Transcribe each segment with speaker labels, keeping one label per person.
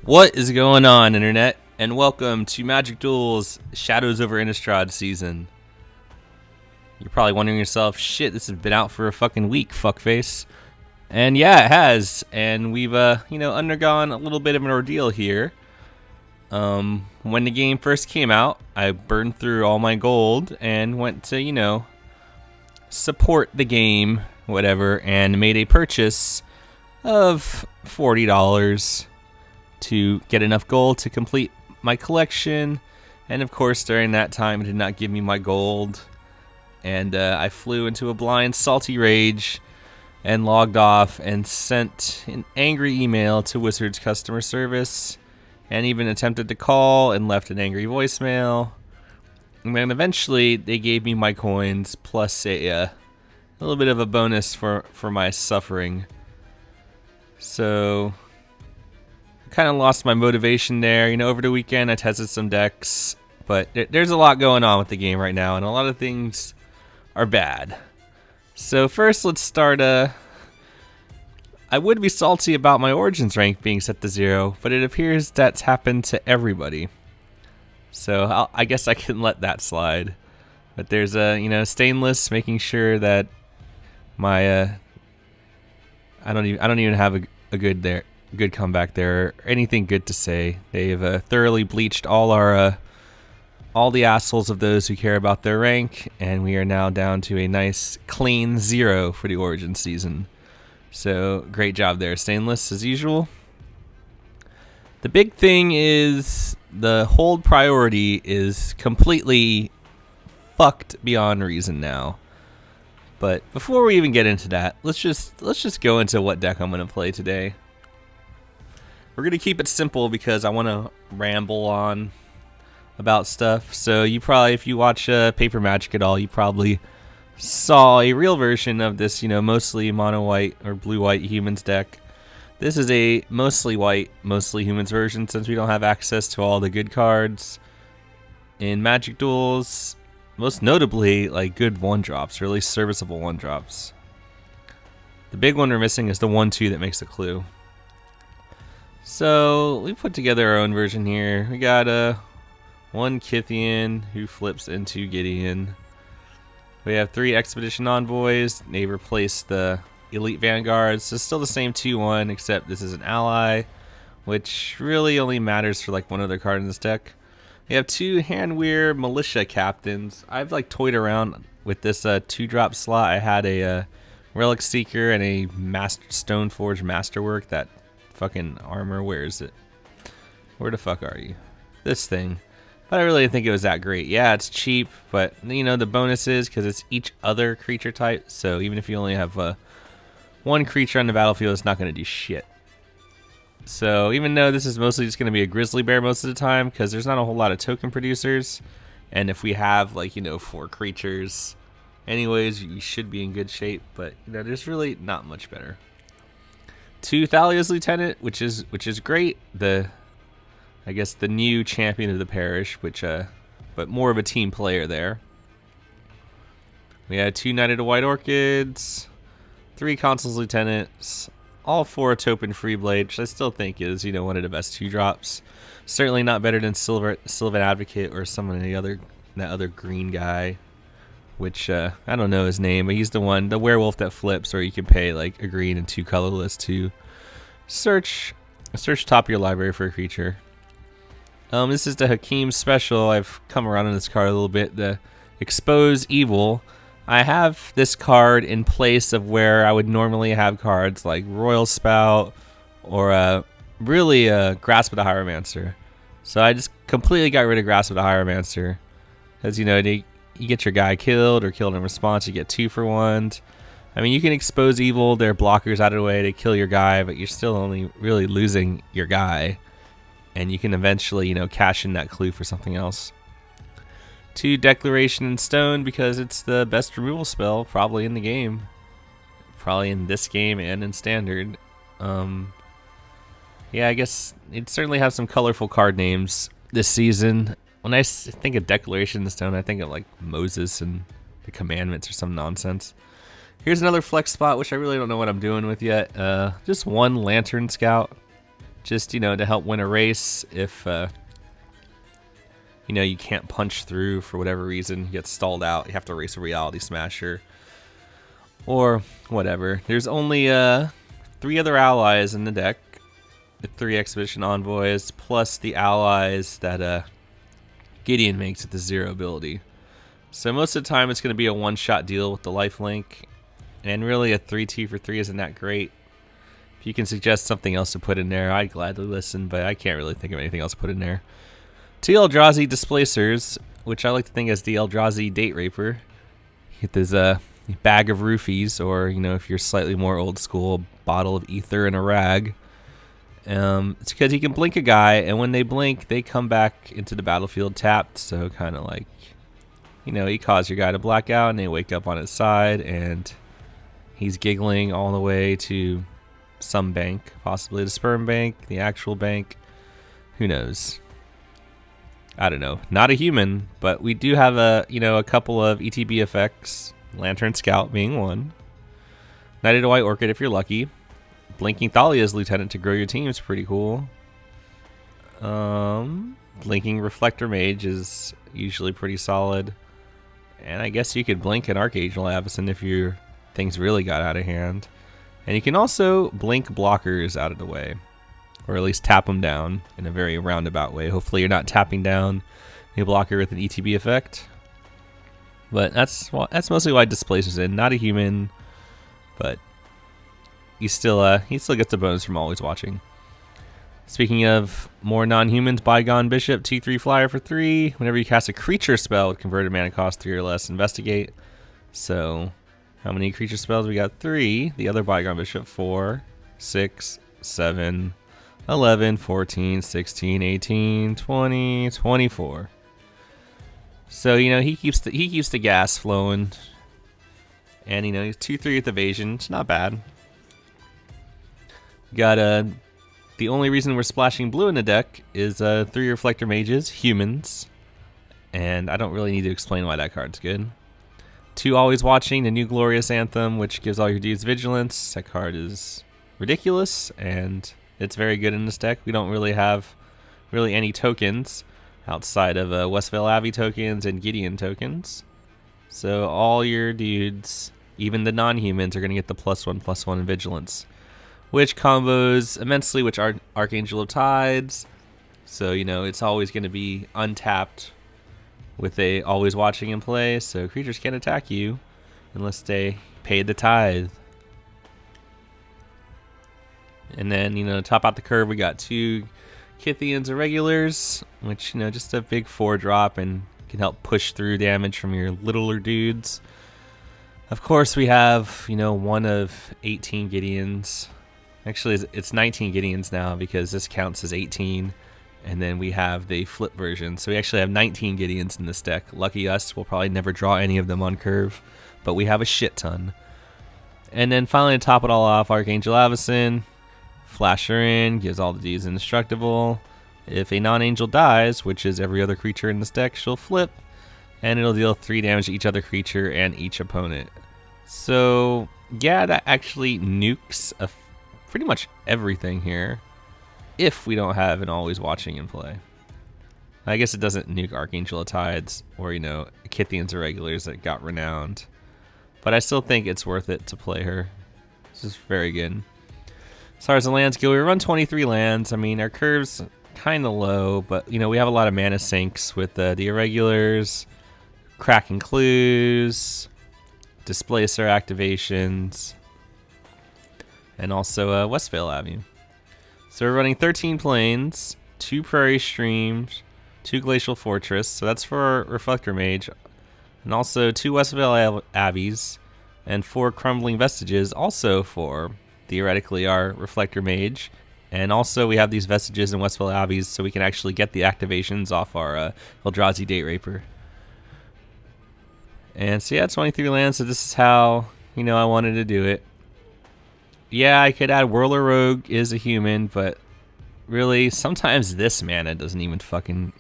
Speaker 1: What is going on, Internet? And welcome to Magic Duels Shadows over Innistrad season. You're probably wondering yourself, shit, this has been out for a fucking week, fuckface. And yeah, it has. And we've, undergone a little bit of an ordeal here. When the game first came out, I burned through all my gold and went to, support the game, whatever, and made a purchase of $40 to get enough gold to complete my collection. And of course, during that time, it did not give me my gold. And I flew into a blind, salty rage and logged off and sent an angry email to Wizards customer service and even attempted to call and left an angry voicemail. And then eventually they gave me my coins plus a little bit of a bonus for my suffering. So I kind of lost my motivation there. Over the weekend I tested some decks, but there's a lot going on with the game right now and a lot of things are bad. So first let's start I would be salty about my Origins rank being set to 0, but it appears that's happened to everybody. So I guess I can let that slide. But there's Stainless making sure that my I don't even have a good comeback there or anything good to say. They've thoroughly bleached all the assholes of those who care about their rank, and we are now down to a nice clean 0 for the Origin season. So great job there, Stainless, as usual. The big thing is the hold priority is completely fucked beyond reason now. But before we even get into that, let's just go into what deck I'm going to play today. We're going to keep it simple because I want to ramble on about stuff. So you probably, if you watch Paper Magic at all, you probably saw a real version of this, mostly mono white or blue white humans deck. This is a mostly white, mostly humans version since we don't have access to all the good cards in Magic Duels. Most notably, like good 1-drops, or at least serviceable 1-drops. The big one we're missing is the 1/2 that makes a clue. So we put together our own version here. We got one Kytheon who flips into Gideon. We have 3 Expedition Envoys. They replaced the Elite Vanguards. So it's still the same 2/1, except this is an ally, which really only matters for like one other card in this deck. We have 2 Hanweir Militia Captains. I've toyed around with this 2-drop slot. I had a Relic Seeker and a Stoneforge Masterwork. That fucking armor, where is it? Where the fuck are you? This thing. But I really didn't think it was that great. Yeah, it's cheap, but the bonus is because it's each other creature type. So even if you only have one creature on the battlefield, it's not going to do shit. So even though this is mostly just going to be a Grizzly Bear most of the time, because there's not a whole lot of token producers, and if we have 4 creatures, anyways, you should be in good shape. But there's really not much better. 2 Thalia's Lieutenant, which is great. I guess the new champion of the parish, but more of a team player there. We had 2 Knighted White Orchids, 3 Consul's Lieutenants, all 4 Topan Freeblade, which I still think is, one of the best 2-drops. Certainly not better than Sylvan Advocate or that other green guy, which I don't know his name, but he's the werewolf that flips, or you can pay a green and 2 colorless to search top of your library for a creature. This is the Hakim special. I've come around on this card a little bit. The Expose Evil. I have this card in place of where I would normally have cards like Royal Spout or Grasp of the Hieromancer. So I just completely got rid of Grasp of the Hieromancer. Because, you get your guy killed or killed in response, you get 2 for 1. I mean, you can Expose Evil, their blockers out of the way to kill your guy, but you're still only really losing your guy. And you can eventually, cash in that clue for something else. 2 Declaration in Stone because it's the best removal spell probably in the game. Probably in this game and in Standard. Yeah, I guess it certainly has some colorful card names this season. When I think of Declaration in Stone, I think of Moses and the Commandments or some nonsense. Here's another flex spot, which I really don't know what I'm doing with yet. Just 1 Lantern Scout. just, to help win a race if, you can't punch through for whatever reason, you get stalled out, you have to race a Reality Smasher, or whatever. There's only 3 other allies in the deck, the 3 Expedition Envoys, plus the allies that Gideon makes with the 0 ability. So most of the time it's going to be a one-shot deal with the lifelink, and really a 3-2 for 3 isn't that great. If you can suggest something else to put in there, I'd gladly listen, but I can't really think of anything else to put in there. 2 Eldrazi Displacers, which I like to think as the Eldrazi Date Raper. Get this bag of roofies, or, if you're slightly more old school, a bottle of ether and a rag. It's because he can blink a guy, and when they blink, they come back into the battlefield tapped, so kind of like, he caused your guy to black out, and they wake up on his side, and he's giggling all the way to some bank, possibly the sperm bank, the actual bank, who knows. I don't know. Not a human, but we do have a couple of ETB effects. Lantern Scout being one. Knighted White Orchid if you're lucky. Blinking Thalia's Lieutenant to grow your team is pretty cool. Blinking Reflector Mage is usually pretty solid. And I guess you could blink an Archangel Avacyn if your things really got out of hand. And you can also blink blockers out of the way. Or at least tap them down in a very roundabout way. Hopefully you're not tapping down a blocker with an ETB effect. But that's mostly why Displacer's in. Not a human, but he still gets a bonus from always watching. Speaking of more non-humans, Bygone Bishop, 2/3 flyer for 3. Whenever you cast a creature spell with converted mana cost 3 or less, investigate. So how many creature spells? We got 3. The other Bygone Bishop, 4, 6, 7, 11, 14, 16, 18, 20, 24. So, he keeps the gas flowing. And, he's 2/3 with evasion. It's not bad. Got the only reason we're splashing blue in the deck is 3 Reflector Mages, humans. And I don't really need to explain why that card's good. 2 Always Watching, the new Glorious Anthem, which gives all your dudes vigilance. That card is ridiculous, and it's very good in this deck. We don't really have any tokens outside of Westvale Abbey tokens and Gideon tokens. So all your dudes, even the non-humans, are going to get the +1/+1 in vigilance, which combos immensely with Archangel of Tithes. So, it's always going to be untapped with a Always Watching in play, so creatures can't attack you unless they pay the tithe. And then, to top out the curve, we got 2 Kytheon's Irregulars, which, just a big 4-drop and can help push through damage from your littler dudes. Of course, we have, one of 18 Gideons. Actually, it's 19 Gideons now because this counts as 18. And then we have the flip version. So we actually have 19 Gideons in this deck. Lucky us, we'll probably never draw any of them on curve. But we have a shit ton. And then finally, to top it all off, Archangel Avacyn. Flash her in, gives all the dudes indestructible. If a non-angel dies, which is every other creature in this deck, she'll flip. And it'll deal 3 damage to each other creature and each opponent. So, yeah, that actually nukes pretty much everything here. If we don't have an Always Watching in play. I guess it doesn't nuke Archangel of Tithes or, Kytheon's Irregulars that got renowned. But I still think it's worth it to play her. This is very good. As far as the lands go, we run 23 lands. I mean, our curve's kind of low, but, we have a lot of mana sinks with the Irregulars, Cracking Clues, Displacer activations, and also Westvale Abbey. So we're running 13 plains, 2 Prairie Streams, 2 Glacial Fortress, so that's for our Reflector Mage, and also 2 Westvale Abbeys, and 4 Crumbling Vestiges, also for, theoretically, our Reflector Mage. And also we have these Vestiges in Westvale Abbeys, so we can actually get the activations off our Eldrazi Date Raper. And so yeah, 23 lands, so this is how, I wanted to do it. Yeah, I could add Whirler Rogue is a human, but really, sometimes this mana doesn't even fucking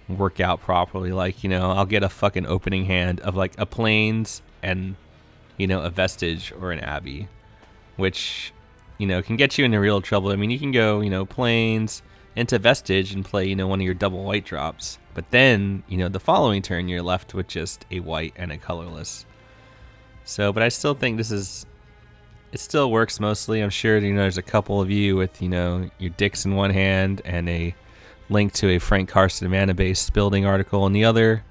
Speaker 1: work out properly. Like, I'll get a fucking opening hand of like a Plains and, a Vestige or an Abbey, which you know, can get you into real trouble. I mean, you can go, you know, plains into Vestige and play, you know, one of your double white drops. But then, you know, the following turn, you're left with just a white and a colorless. So, but I still think this is, it still works mostly. I'm sure, you know, there's a couple of you with, you know, your dicks in one hand and a link to a Frank Carson mana-based building article in the other.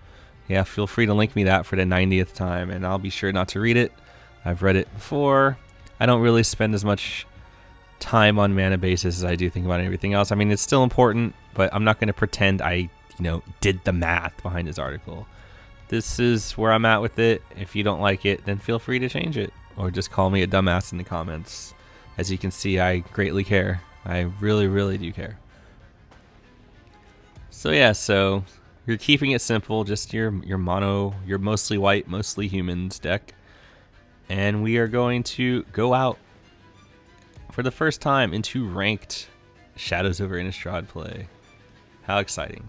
Speaker 1: Yeah, feel free to link me that for the 90th time, and I'll be sure not to read it. I've read it before. I don't really spend as much time on mana bases as I do think about everything else. I mean, it's still important, but I'm not going to pretend I, you know, did the math behind this article. This is where I'm at with it. If you don't like it, then feel free to change it, or just call me a dumbass in the comments. As you can see, I greatly care. I really, really do care. So yeah, so you're keeping it simple, just your mono, your mostly white, mostly humans deck. And we are going to go out for the first time into ranked Shadows over Innistrad play. How exciting.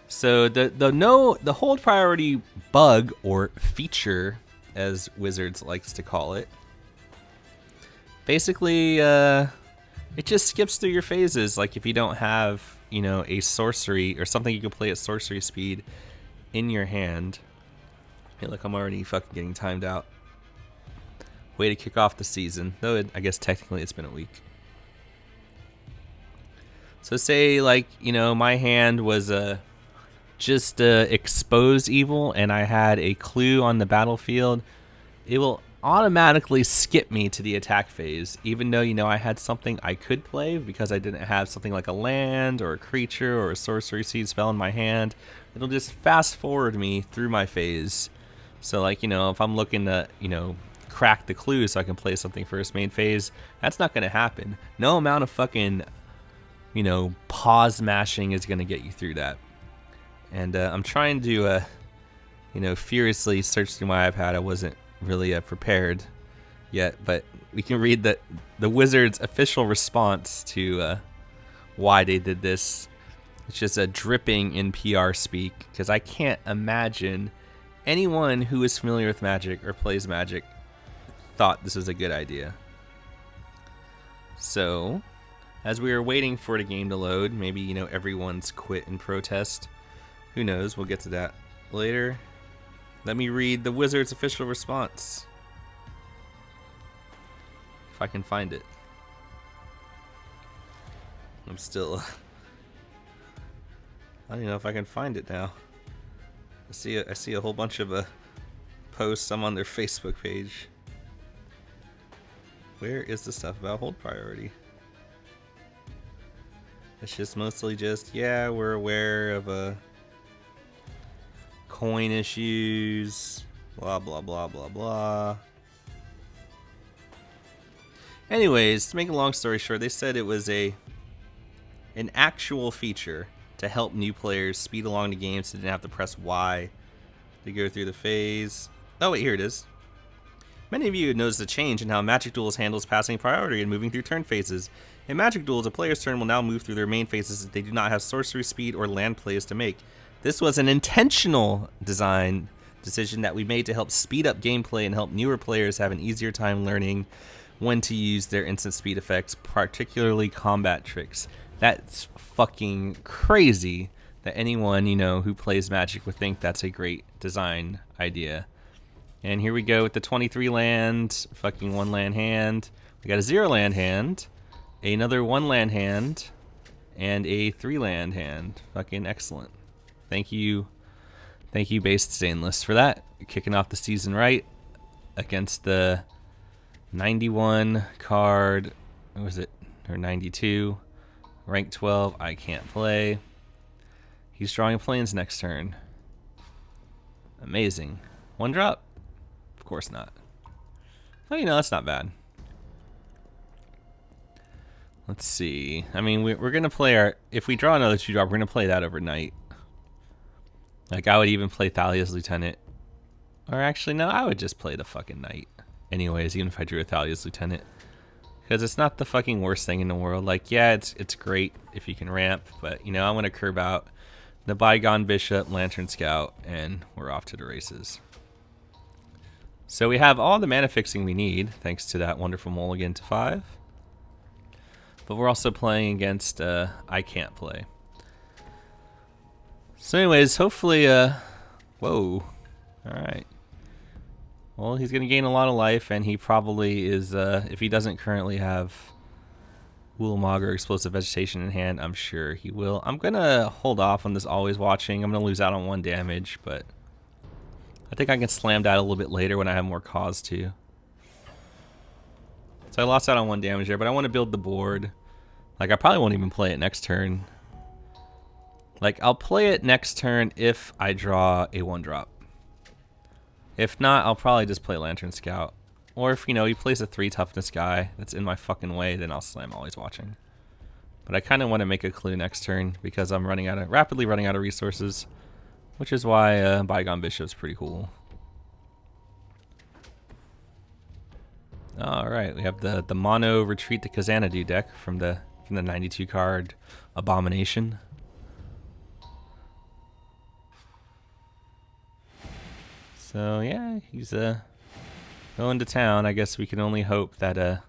Speaker 1: So the hold priority bug, or feature as Wizards likes to call it, basically it just skips through your phases. Like if you don't have, you know, a sorcery or something you can play at sorcery speed in your hand. Hey, look, I'm already fucking getting timed out. Way to kick off the season, though I guess technically it's been a week. So say, like, you know, my hand was just expose evil and I had a clue on the battlefield, it will automatically skip me to the attack phase, even though, you know, I had something I could play because I didn't have something like a land or a creature or a sorcery seed spell in my hand. It'll just fast forward me through my phase. So, like, you know, if I'm looking to, you know, crack the clue so I can play something first main phase, that's not going to happen. No amount of fucking, you know, pause mashing is going to get you through that. And I'm trying to, you know, furiously search through my iPad. I wasn't really prepared yet, but we can read the Wizards' official response to why they did this. It's just a dripping in PR speak, because I can't imagine anyone who is familiar with Magic or plays Magic thought this was a good idea. So, as we are waiting for the game to load, maybe, you know, everyone's quit in protest. Who knows? We'll get to that later. Let me read the Wizards' official response. If I can find it. I'm still... I don't even know if I can find it now. I see a whole bunch of posts. I'm on their Facebook page. Where is the stuff about hold priority? It's just mostly just, yeah, we're aware of coin issues, blah, blah, blah, blah, blah. Anyways, to make a long story short, they said it was an actual feature to help new players speed along the game so they didn't have to press Y to go through the phase. Oh, wait, here it is. Many of you have noticed a change in how Magic Duels handles passing priority and moving through turn phases. In Magic Duels, a player's turn will now move through their main phases if they do not have sorcery speed or land plays to make. This was an intentional design decision that we made to help speed up gameplay and help newer players have an easier time learning when to use their instant speed effects, particularly combat tricks. That's fucking crazy that anyone, you know, who plays Magic would think that's a great design idea. And here we go with the 23 land, fucking 1 land hand. We got a 0 land hand, another 1 land hand, and a 3 land hand. Fucking excellent. Thank you, Based Stainless, for that. You're kicking off the season right against the 91 card, what was it, or 92, rank 12, I can't play. He's drawing planes next turn. Amazing. 1 drop? Of course not. Oh, you know, that's not bad. Let's see. I mean, we're going to play our... If we draw another 2-drop, we're going to play that overnight. Like, I would even play Thalia's Lieutenant. Or actually, no, I would just play the fucking Knight. Anyways, even if I drew a Thalia's Lieutenant. Because it's not the fucking worst thing in the world. Like, yeah, it's great if you can ramp. But, you know, I want to curb out the Bygone Bishop, Lantern Scout, and we're off to the races. So we have all the mana fixing we need, thanks to that wonderful mulligan to 5. But we're also playing against I can't play. So anyways, hopefully, whoa. Alright. Well, he's going to gain a lot of life, and he probably is, if he doesn't currently have Ulamog or Explosive Vegetation in hand, I'm sure he will. I'm going to hold off on this Always Watching. I'm going to lose out on 1 damage, but I think I can slam that a little bit later when I have more cause to. So I lost out on 1 damage there, but I want to build the board. Like, I probably won't even play it next turn. Like, I'll play it next turn if I draw a 1-drop. If not, I'll probably just play Lantern Scout. Or if, you know, he plays a 3 toughness guy that's in my fucking way, then I'll slam Always Watching. But I kind of want to make a clue next turn because I'm rapidly running out of resources, which is why Bygone Bishop's pretty cool. Alright, we have the mono Retreat to Khazanadu deck from the 92 card Abomination. So yeah, he's going to town. I guess we can only hope that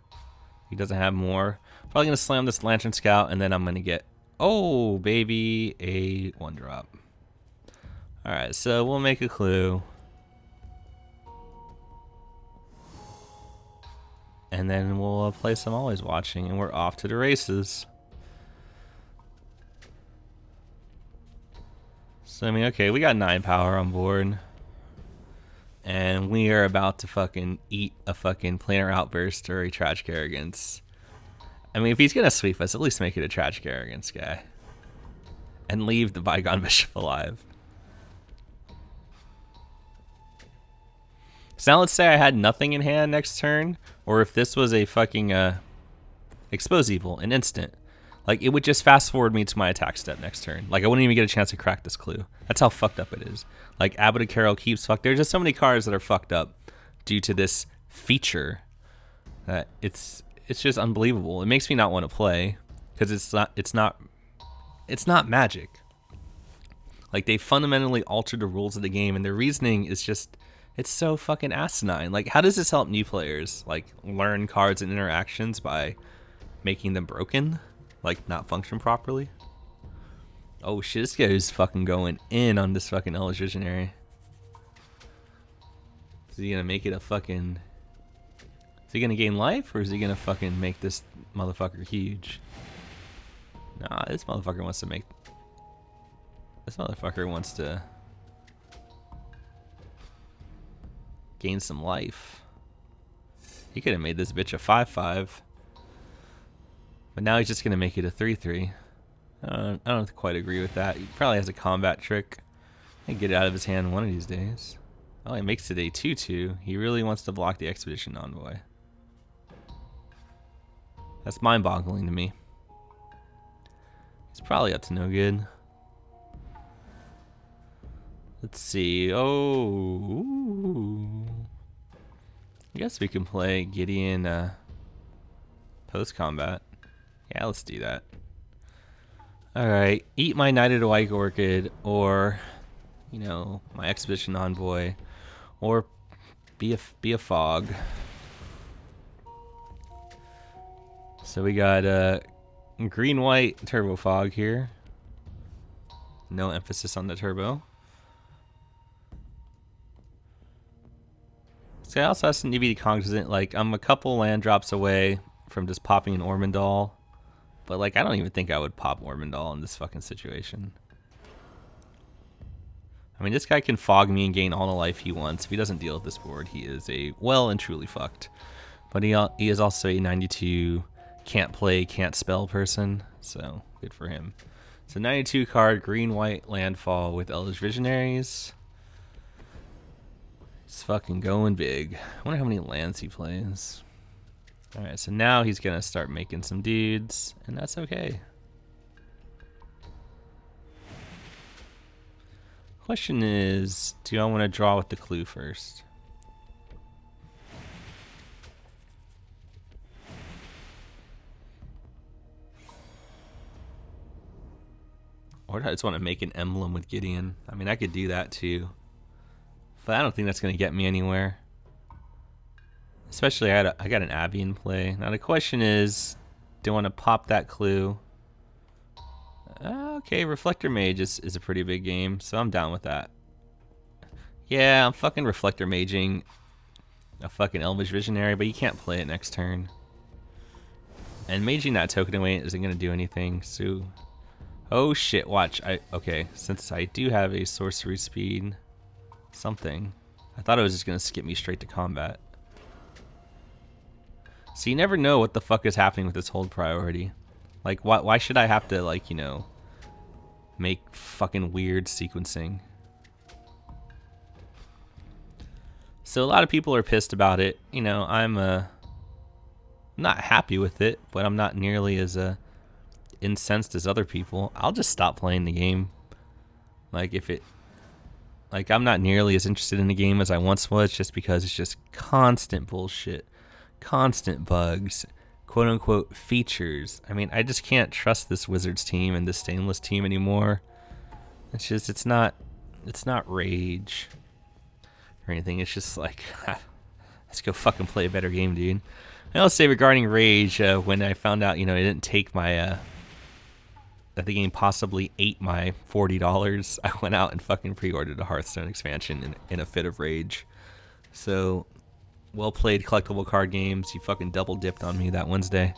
Speaker 1: he doesn't have more. Probably gonna slam this Lantern Scout, and then I'm gonna get, oh baby, a 1-drop. All right, so we'll make a clue, and then we'll play some Always Watching, and we're off to the races. So I mean, okay, we got 9 power on board. And we are about to fucking eat a fucking Planar Outburst or a Tragic Arrogance. I mean, if he's gonna sweep us, at least make it a Tragic Arrogance guy. And leave the Bygone Bishop alive. So now let's say I had nothing in hand next turn, or if this was a fucking Expose Evil, an instant. Like, it would just fast forward me to my attack step next turn. Like, I wouldn't even get a chance to crack this clue. That's how fucked up it is. Like, Abbot of Carol keeps fucked. There's just so many cards that are fucked up due to this feature that it's just unbelievable. It makes me not want to play because it's not Magic. Like, they fundamentally altered the rules of the game, and their reasoning is just, it's so fucking asinine. Like, how does this help new players like learn cards and interactions by making them broken? Like, not function properly? Oh shit, this guy's fucking going in on this fucking Hellish Visionary. Is he gonna make it a fucking... Is he gonna gain life, or is he gonna fucking make this motherfucker huge? Nah, this motherfucker wants to make... This motherfucker wants to... gain some life. He could have made this bitch a 5/5. But now he's just going to make it a 3/3. I don't quite agree with that. He probably has a combat trick. I can get it out of his hand one of these days. Oh, he makes it a 2/2. He really wants to block the Expedition Envoy. That's mind-boggling to me. He's probably up to no good. Let's see. Oh. Ooh. I guess we can play Gideon post-combat. Yeah, let's do that. Alright, eat my Knighted White Orchid, or, you know, my Expedition Envoy, or be a fog. So we got green-white Turbo Fog here. No emphasis on the turbo. So I also have some need to be cognizant, like, I'm a couple land drops away from just popping an Ormondal. But, like, I don't even think I would pop Ormondal in this fucking situation. I mean, this guy can fog me and gain all the life he wants. If he doesn't deal with this board, he is a well and truly fucked. But he is also a 92 can't play, can't spell person. So, good for him. So, 92 card, green-white landfall with Eldritch Visionaries. He's fucking going big. I wonder how many lands he plays. Alright, so now he's going to start making some dudes, and that's okay. Question is, do I want to draw with the clue first? Or do I just want to make an emblem with Gideon? I mean, I could do that too. But I don't think that's going to get me anywhere. Especially I got an Abbey in play. Now the question is, do I want to pop that clue? Okay, Reflector Mage is a pretty big game, so I'm down with that. Yeah, I'm fucking Reflector Maging a fucking Elvish Visionary, but you can't play it next turn. And maging that token away isn't going to do anything, so... Oh shit, watch. Okay, since I do have a sorcery speed something, I thought it was just going to skip me straight to combat. So you never know what the fuck is happening with this hold priority. Like, why should I have to, like, you know, make fucking weird sequencing? So a lot of people are pissed about it. You know, I'm not happy with it, but I'm not nearly as incensed as other people. I'll just stop playing the game. Like, I'm not nearly as interested in the game as I once was, just because it's just constant bullshit, constant bugs, quote unquote features. I mean, I just can't trust this Wizards team and this Stainless team anymore. It's just, it's not rage or anything. It's just like, let's go fucking play a better game, dude. I'll say regarding rage, when I found out, you know, it didn't take my, that the game possibly ate my $40, I went out and fucking pre-ordered a Hearthstone expansion in a fit of rage. So, well played, collectible card games. You fucking double dipped on me that Wednesday.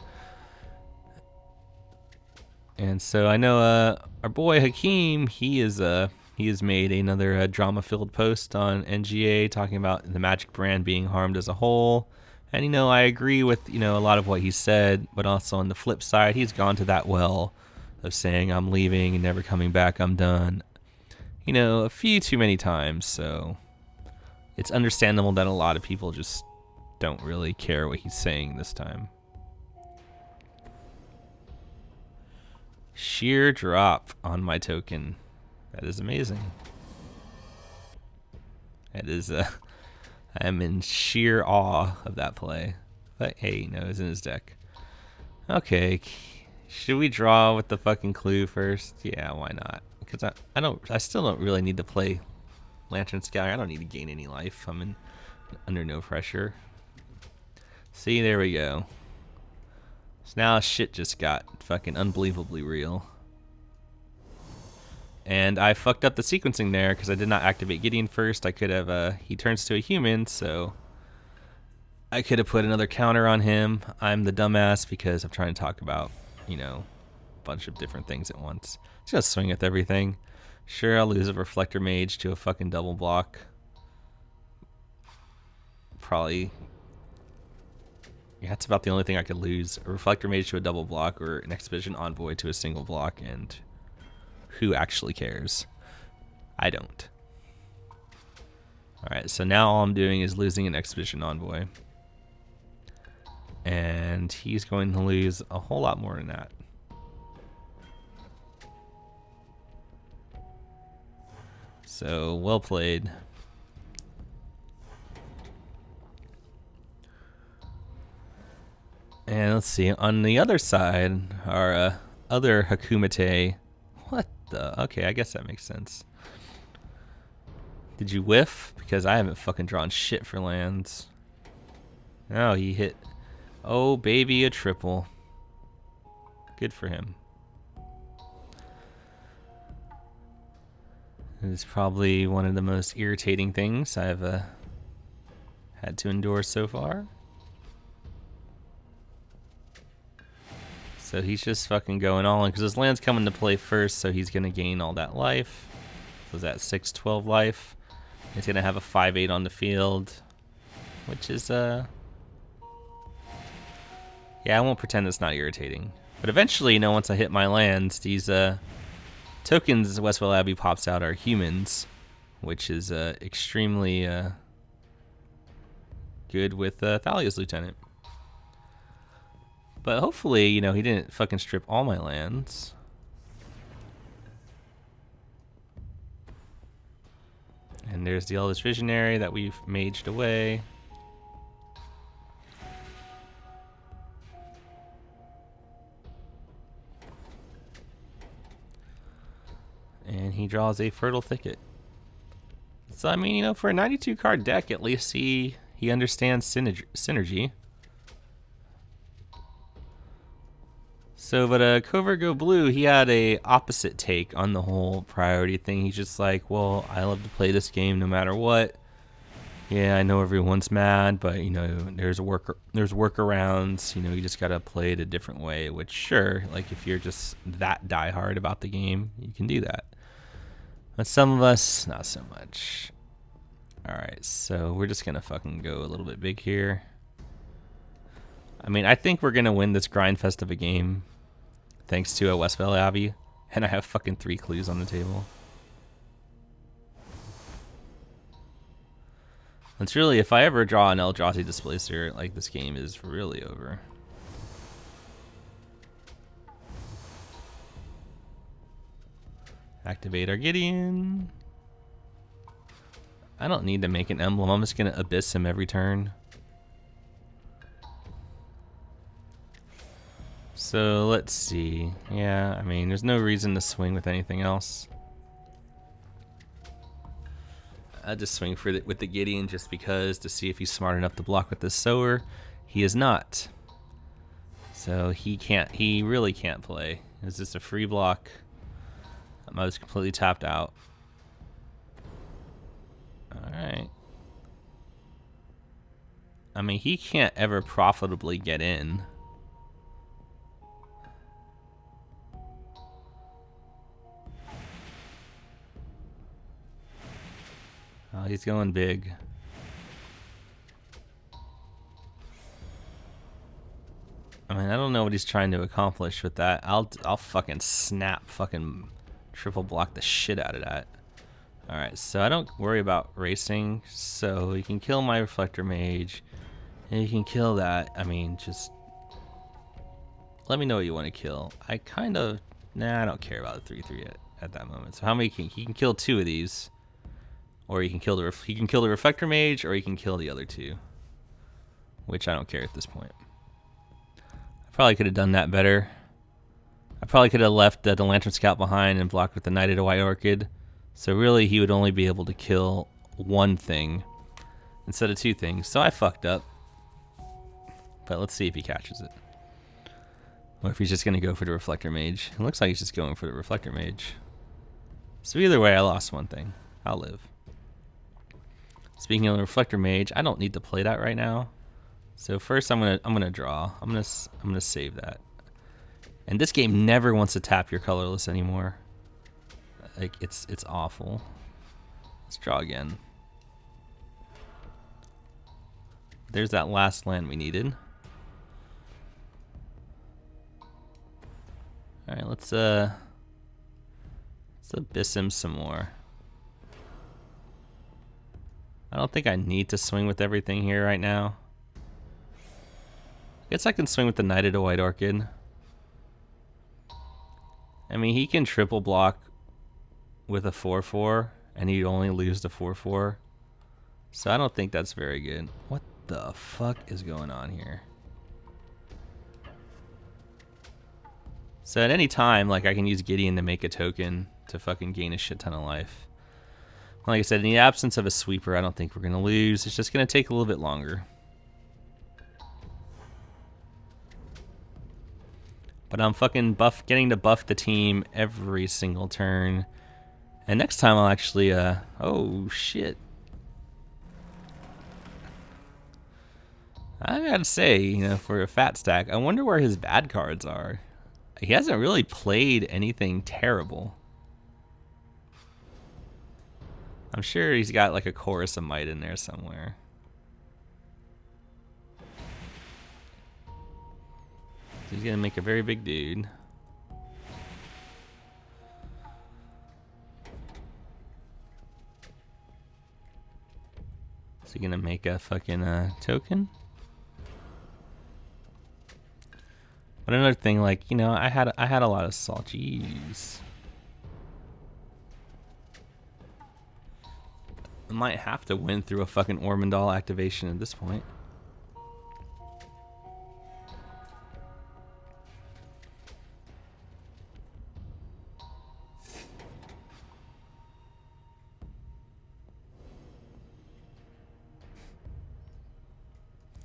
Speaker 1: And so I know our boy Hakeem, he has made another drama-filled post on NGA talking about the Magic brand being harmed as a whole. And, you know, I agree with, you know, a lot of what he said, but also on the flip side, he's gone to that well of saying, I'm leaving and never coming back, I'm done. You know, a few too many times, so it's understandable that a lot of people just don't really care what he's saying this time. Sheer drop on my token. That is amazing. That is, I'm in sheer awe of that play. But hey, no, it's in his deck. Okay, should we draw with the fucking clue first? Yeah, why not? Because I still don't really need to play Lantern Sky. I don't need to gain any life. I'm under no pressure. See, there we go. So now shit just got fucking unbelievably real. And I fucked up the sequencing there because I did not activate Gideon first. I could have, he turns to a human, so I could have put another counter on him. I'm the dumbass because I'm trying to talk about, you know, a bunch of different things at once. Just swing with everything. Sure, I'll lose a Reflector Mage to a fucking double block. Probably. Yeah, that's about the only thing I could lose. A Reflector Mage to a double block or an Expedition Envoy to a single block, and who actually cares? I don't. Alright, so now all I'm doing is losing an Expedition Envoy. And he's going to lose a whole lot more than that. So, well played. And let's see, on the other side, our other Hakumate. What the? Okay, I guess that makes sense. Did you whiff? Because I haven't fucking drawn shit for lands. Oh, he hit. Oh, baby, a triple. Good for him. It is probably one of the most irritating things I've had to endure so far. So he's just fucking going all in because his land's coming to play first, so he's going to gain all that life. So that 6-12 life. He's going to have a 5-8 on the field, which is, yeah, I won't pretend it's not irritating. But eventually, you know, once I hit my lands, these tokens Westvale Abbey pops out are humans, which is extremely good with Thalia's Lieutenant. But hopefully, you know, he didn't fucking strip all my lands. And there's the Elvish Visionary that we've maged away. And he draws a Fertile Thicket. So, I mean, you know, for a 92 card deck, at least he He understands synergy. So, but Covert Go Blue, he had a opposite take on the whole priority thing. He's just like, well, I love to play this game no matter what. Yeah, I know everyone's mad, but you know, there's workarounds. You know, you just gotta play it a different way. Which, sure, like if you're just that diehard about the game, you can do that. But some of us, not so much. All right, so we're just gonna fucking go a little bit big here. I mean, I think we're gonna win this grind fest of a game, thanks to a Westvale Abbey, and I have fucking 3 clues on the table. It's really, if I ever draw an Eldrazi Displacer, like this game is really over. Activate our Gideon. I don't need to make an emblem. I'm just gonna Abyss him every turn. So let's see. Yeah, I mean, there's no reason to swing with anything else. I'll just swing for with the Gideon just because, to see if he's smart enough to block with this Sower. He is not. So he really can't play. It's just a free block. I was completely tapped out. Alright. I mean, he can't ever profitably get in. Oh, he's going big. I mean, I don't know what he's trying to accomplish with that. I'll fucking fucking triple block the shit out of that. Alright, so I don't worry about racing. So you can kill my Reflector Mage. And you can kill that. I mean, just let me know what you want to kill. I kind of... Nah, I don't care about the 3/3 at that moment. So how many can... He can kill 2 of these. Or he can kill the Reflector Mage, or he can kill the other 2. Which I don't care at this point. I probably could have done that better. I probably could have left the Lantern Scout behind and blocked with the Knighted White Orchid. So really, he would only be able to kill 1 thing instead of 2 things. So I fucked up. But let's see if he catches it. Or if he's just going to go for the Reflector Mage. It looks like he's just going for the Reflector Mage. So either way, I lost 1 thing. I'll live. Speaking of the Reflector Mage, I don't need to play that right now. So first I'm gonna draw. I'm gonna save that. And this game never wants to tap your colorless anymore. Like it's awful. Let's draw again. There's that last land we needed. All right, let's Abyss him some more. I don't think I need to swing with everything here right now. I guess I can swing with the Knighted White Orchid. I mean, he can triple block with a 4/4, and he'd only lose the 4/4. So I don't think that's very good. What the fuck is going on here? So at any time, like, I can use Gideon to make a token to fucking gain a shit ton of life. Like I said, in the absence of a sweeper, I don't think we're going to lose. It's just going to take a little bit longer. But I'm fucking getting to buff the team every single turn. And next time I'll actually, oh shit. I gotta say, you know, for a fat stack, I wonder where his bad cards are. He hasn't really played anything terrible. I'm sure he's got like a Chorus of Might in there somewhere. So he's gonna make a very big dude. Is he gonna make a fucking token? But another thing, like, you know, I had a lot of salt. Jeez. I might have to win through a fucking Ormondal activation at this point.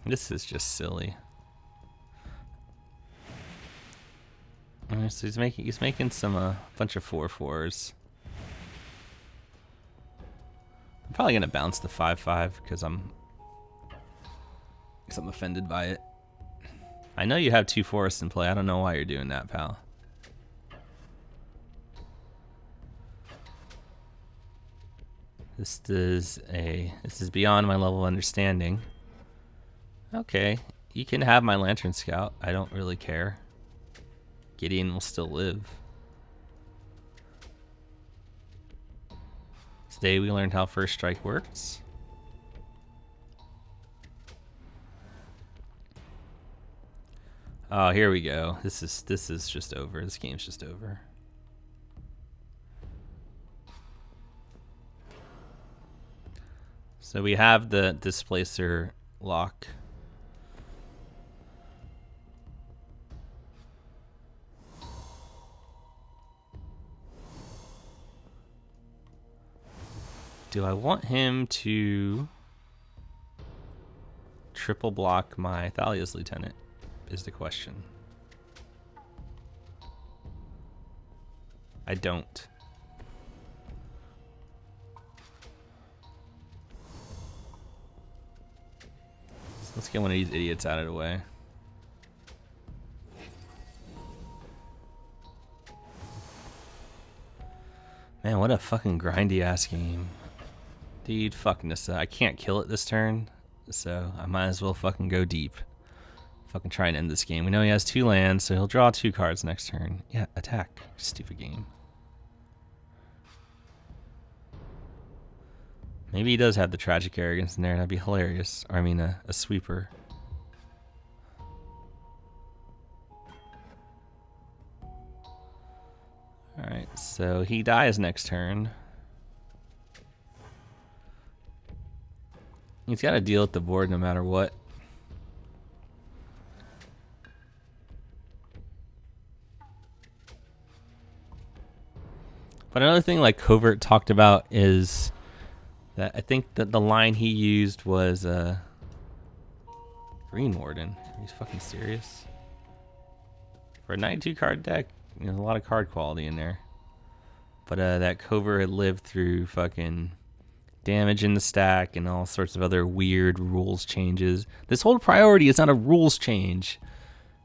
Speaker 1: This is just silly. So he's making some bunch of 4/4s. I'm probably gonna bounce the 5/5 because I'm offended by it. I know you have 2 forests in play. I don't know why you're doing that, pal. This is beyond my level of understanding. Okay, you can have my Lantern Scout. I don't really care. Gideon will still live. Today we learned how First Strike works. Oh, here we go. This is just over. This game's just over. So we have the Displacer lock. Do I want him to triple block my Thalia's Lieutenant is the question. I don't. So let's get one of these idiots out of the way. Man, what a fucking grindy ass game. Dude, fuck Nissa. I can't kill it this turn, so I might as well fucking go deep. Fucking try and end this game. We know he has 2 lands, so he'll draw 2 cards next turn. Yeah, attack. Stupid game. Maybe he does have the Tragic Arrogance in there. That'd be hilarious. Or I mean, a sweeper. Alright, so he dies next turn. He's got to deal with the board no matter what. But another thing like Covert talked about is that I think that the line he used was Green Warden. Are you fucking serious? For a 92 card deck, there's a lot of card quality in there. But that Covert had lived through fucking damage in the stack and all sorts of other weird rules changes. This whole priority is not a rules change.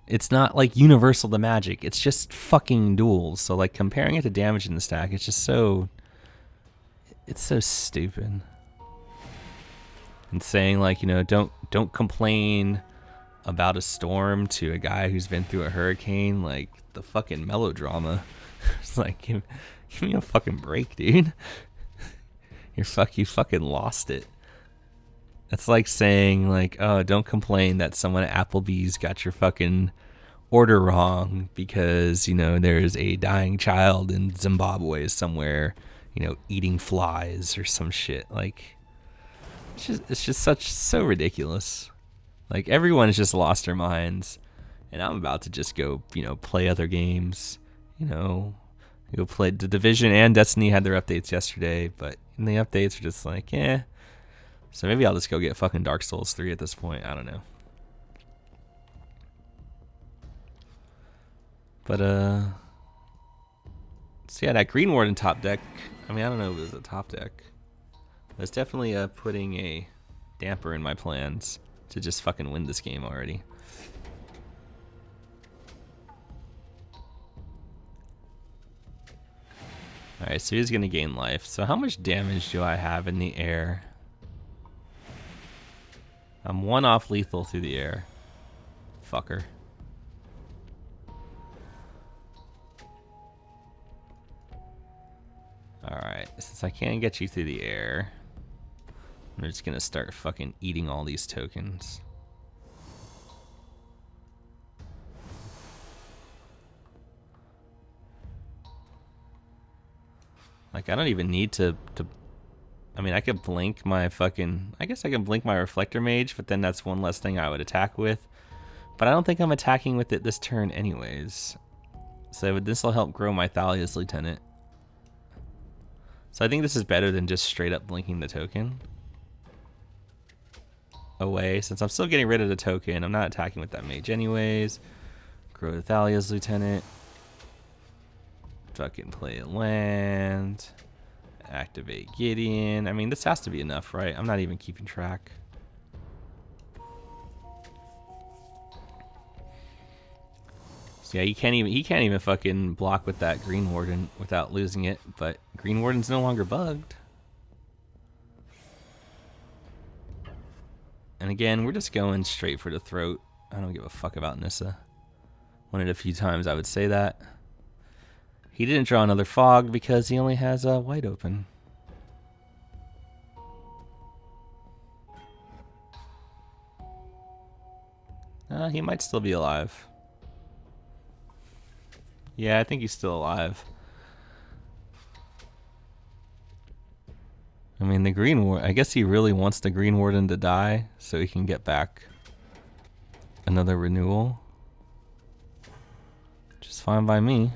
Speaker 1: It's not like universal to Magic. It's just fucking duels. So like comparing it to damage in the stack, it's just so... It's so stupid. And saying like, you know, don't complain about a storm to a guy who's been through a hurricane, like the fucking melodrama. It's like, give me a fucking break, dude. You fucking lost it. That's like saying like, oh, don't complain that someone at Applebee's got your fucking order wrong because, you know, there's a dying child in Zimbabwe somewhere, you know, eating flies or some shit. Like, it's just so ridiculous. Like, everyone's just lost their minds, and I'm about to just go, you know, play other games. You know, go play the Division and Destiny had their updates yesterday, but in the updates are just like, eh. So maybe I'll just go get fucking Dark Souls 3 at this point. I don't know. But so yeah, that Green Warden top deck. I mean, I don't know if it was a top deck. It's definitely putting a damper in my plans to just fucking win this game already. Alright, so he's gonna gain life. So how much damage do I have in the air? I'm 1 off lethal through the air. Fucker. Alright, since I can't get you through the air, I'm just gonna start fucking eating all these tokens. Like, I don't even need to I mean, I could blink my fucking... I guess I can blink my Reflector Mage, but then that's one less thing I would attack with. But I don't think I'm attacking with it this turn anyways. So this will help grow my Thalia's Lieutenant. So I think this is better than just straight up blinking the token. away since I'm still getting rid of the token. I'm not attacking with that mage anyways. Grow to Thalia's lieutenant. Fucking play a land. Activate Gideon. I mean, this has to be enough, right? I'm not even keeping track. So yeah, he can't even fucking block with that Green Warden without losing it, but Green Warden's no longer bugged. And again, we're just going straight for the throat. I don't give a fuck about Nissa. Won it a few times, I would say that. He didn't draw another fog because he only has a white open. He might still be alive. Yeah, I think he's still alive. I mean, the Green Warden, I guess he really wants the Green Warden to die so he can get back another renewal. Which is fine by me.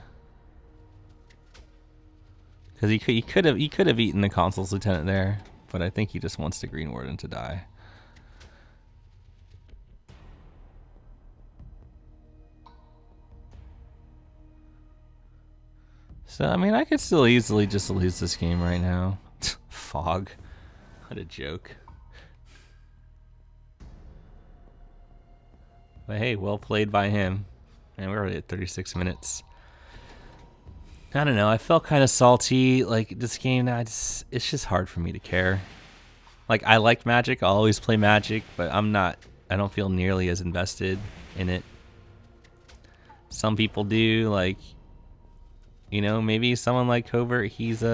Speaker 1: Because he could have eaten the Consul's lieutenant there, but I think he just wants the Green Warden to die. So I mean, I could still easily just lose this game right now. Fog, what a joke. But hey, well played by him. And we're already at 36 minutes. I don't know, I felt kind of salty, like this game, it's just hard for me to care. Like, I like Magic, I'll always play Magic, but I don't feel nearly as invested in it. Some people do, like, you know, maybe someone like Covert, he's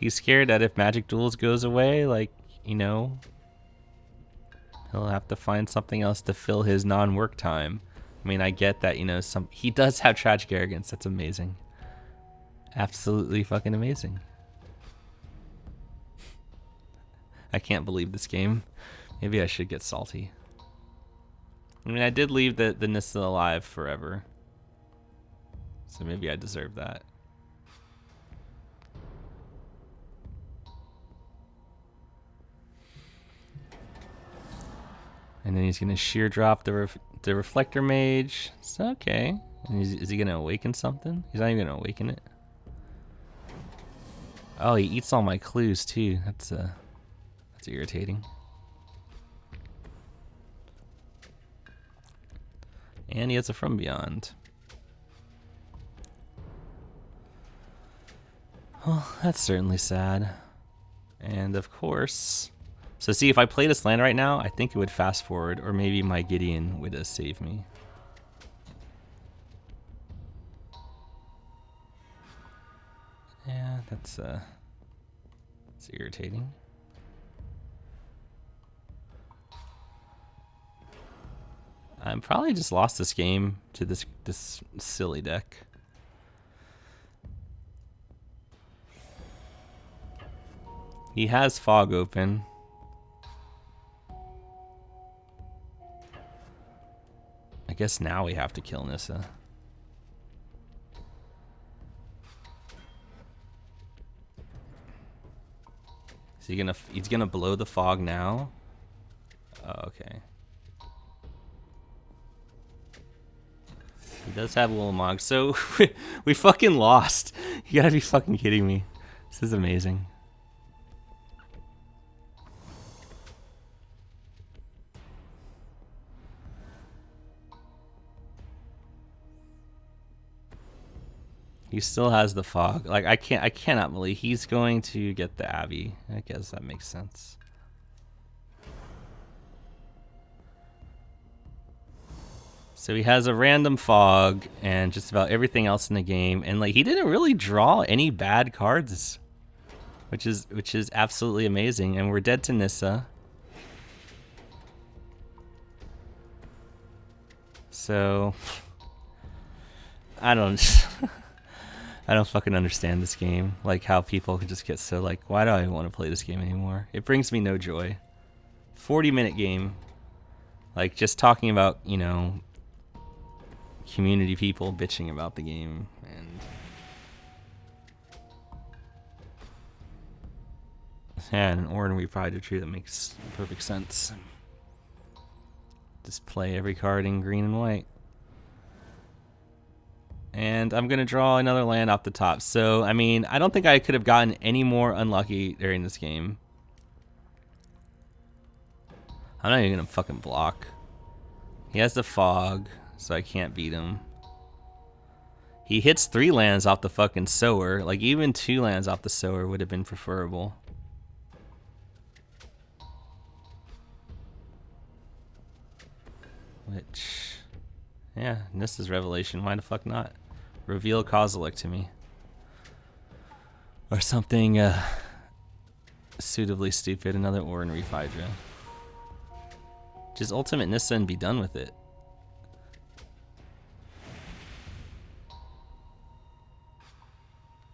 Speaker 1: scared that if Magic Duels goes away, like, you know, he'll have to find something else to fill his non-work time. I mean, I get that, you know, he does have tragic arrogance. That's amazing. Absolutely fucking amazing. I can't believe this game. Maybe I should get salty. I mean, I did leave the Nissa alive forever. So maybe I deserve that. And then he's going to sheer drop the Reflector Mage. It's okay. And is he going to awaken something? He's not even going to awaken it. Oh, he eats all my clues too. That's irritating. And he has a From Beyond. Well, that's certainly sad. And of course... So see, if I play this land right now, I think it would fast forward, or maybe my Gideon would save me. Yeah, that's irritating. I probably just lost this game to this silly deck. He has Fog open. I guess now we have to kill Nissa. Is he gonna? He's gonna blow the fog now. Oh, okay. He does have Wilmog, so we fucking lost. You gotta be fucking kidding me. This is amazing. He still has the fog. Like, I cannot believe he's going to get the Abbey. I guess that makes sense. So he has a random fog and just about everything else in the game, and like he didn't really draw any bad cards, which is absolutely amazing. And we're dead to Nissa. So I don't fucking understand this game. Like how people can just get so like, why do I want to play this game anymore? It brings me no joy. 40-minute game. Like just talking about, you know, community people bitching about the game, and Yeah, and an ordinary Pride tree that makes perfect sense. Just play every card in green and white. And I'm going to draw another land off the top. So, I mean, I don't think I could have gotten any more unlucky during this game. I'm not even going to fucking block. He has the fog, so I can't beat him. He hits 3 lands off the fucking sower. Like, even 2 lands off the sower would have been preferable. Which, yeah, Nissa's Revelation. Why the fuck not? Reveal Kozilek to me. Or something suitably stupid. Another ordinary Hydra. Just ultimate Nissa and be done with it.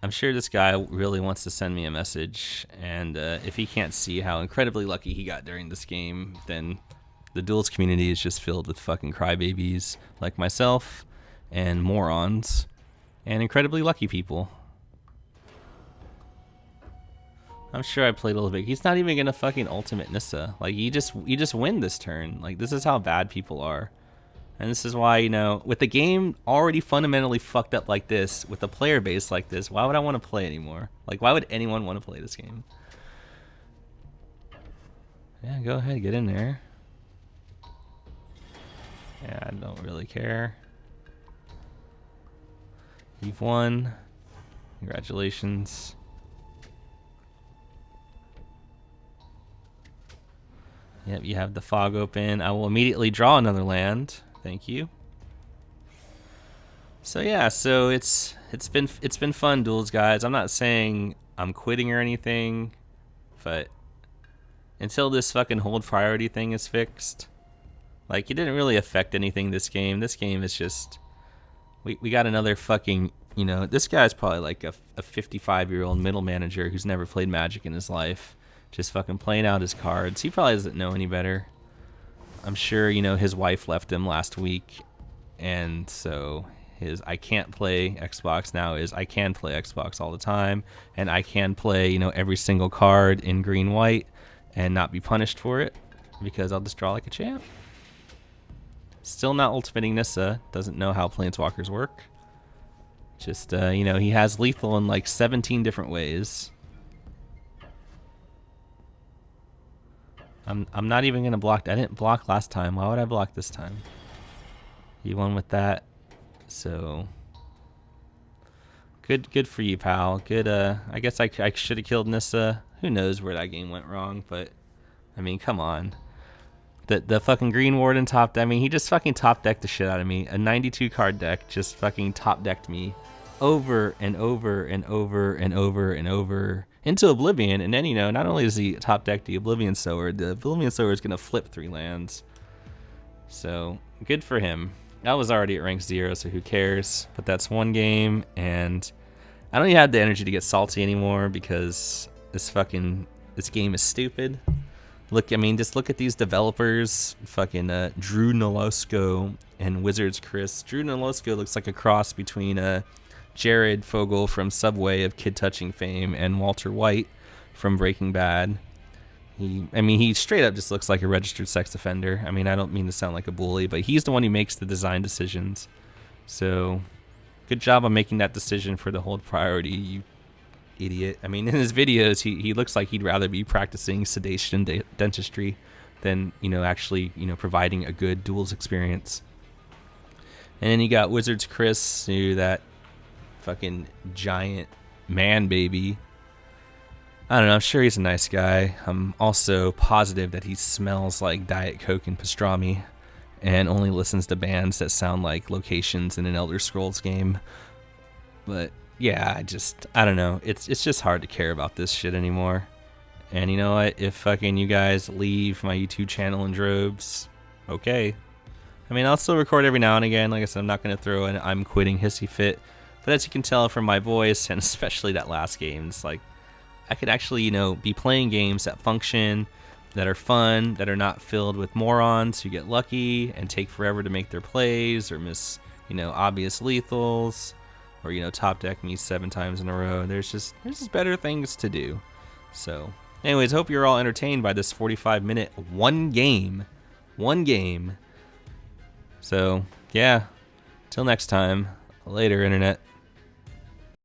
Speaker 1: I'm sure this guy really wants to send me a message, and if he can't see how incredibly lucky he got during this game, then the Duels community is just filled with fucking crybabies like myself, and morons, and incredibly lucky people. I'm sure I played a little bit. He's not even gonna fucking ultimate Nissa. Like, you just win this turn. Like, this is how bad people are. And this is why, you know, with the game already fundamentally fucked up like this, with a player base like this, why would I want to play anymore? Like, why would anyone want to play this game? Yeah, go ahead, get in there. Yeah, I don't really care. You've won. Congratulations. Yep, you have the fog open. I will immediately draw another land. Thank you. So yeah, so it's been fun, Duels guys. I'm not saying I'm quitting or anything, but until this fucking hold priority thing is fixed, like, it didn't really affect anything this game. This game is just, we got another fucking, you know, this guy's probably like a 55-year-old middle manager who's never played Magic in his life, just fucking playing out his cards. He probably doesn't know any better. I'm sure, you know, his wife left him last week, and so his I can't play Xbox now is I can play Xbox all the time, and I can play, you know, every single card in green white and not be punished for it because I'll just draw like a champ. Still not ultimating Nissa, doesn't know how planeswalkers work. Just you know, he has lethal in like 17 different ways. I'm not even gonna block. I didn't block last time. Why would I block this time? He won with that, so good for you, pal. Good. I guess I should have killed Nissa. Who knows where that game went wrong? But I mean, come on. The fucking Green Warden top. I mean, he just fucking top decked the shit out of me. A 92 card deck just fucking top decked me over and over and over and over and over into oblivion. And then, you know, not only does he top deck the Oblivion Sower is gonna flip 3 lands. So good for him. I was already at rank 0, so who cares? But that's one game, and I don't even have the energy to get salty anymore because this game is stupid. Look, I mean, just look at these developers, fucking Drew Nolosco and Wizards Chris. Drew Nolosco looks like a cross between Jared Fogle from Subway of Kid Touching fame and Walter White from Breaking Bad. He straight up just looks like a registered sex offender. I mean, I don't mean to sound like a bully, but he's the one who makes the design decisions. So, good job on making that decision for the hold priority, you idiot. I mean, in his videos, he looks like he'd rather be practicing sedation dentistry than, you know, actually, you know, providing a good Duels experience. And then you got Wizards Chris, who that fucking giant man baby. I don't know, I'm sure he's a nice guy. I'm also positive that he smells like Diet Coke and pastrami and only listens to bands that sound like locations in an Elder Scrolls game. But yeah, I don't know. It's just hard to care about this shit anymore. And you know what? If fucking you guys leave my YouTube channel in droves, okay. I mean, I'll still record every now and again. Like I said, I'm not going to throw an I'm quitting hissy fit. But as you can tell from my voice, and especially that last game, it's like I could actually, you know, be playing games that function, that are fun, that are not filled with morons who get lucky and take forever to make their plays or miss, you know, obvious lethals, or, you know, top deck me 7 times in a row. There's just better things to do. So Anyways, hope you're all entertained by this 45-minute one game. So, yeah. Till next time. Later, Internet.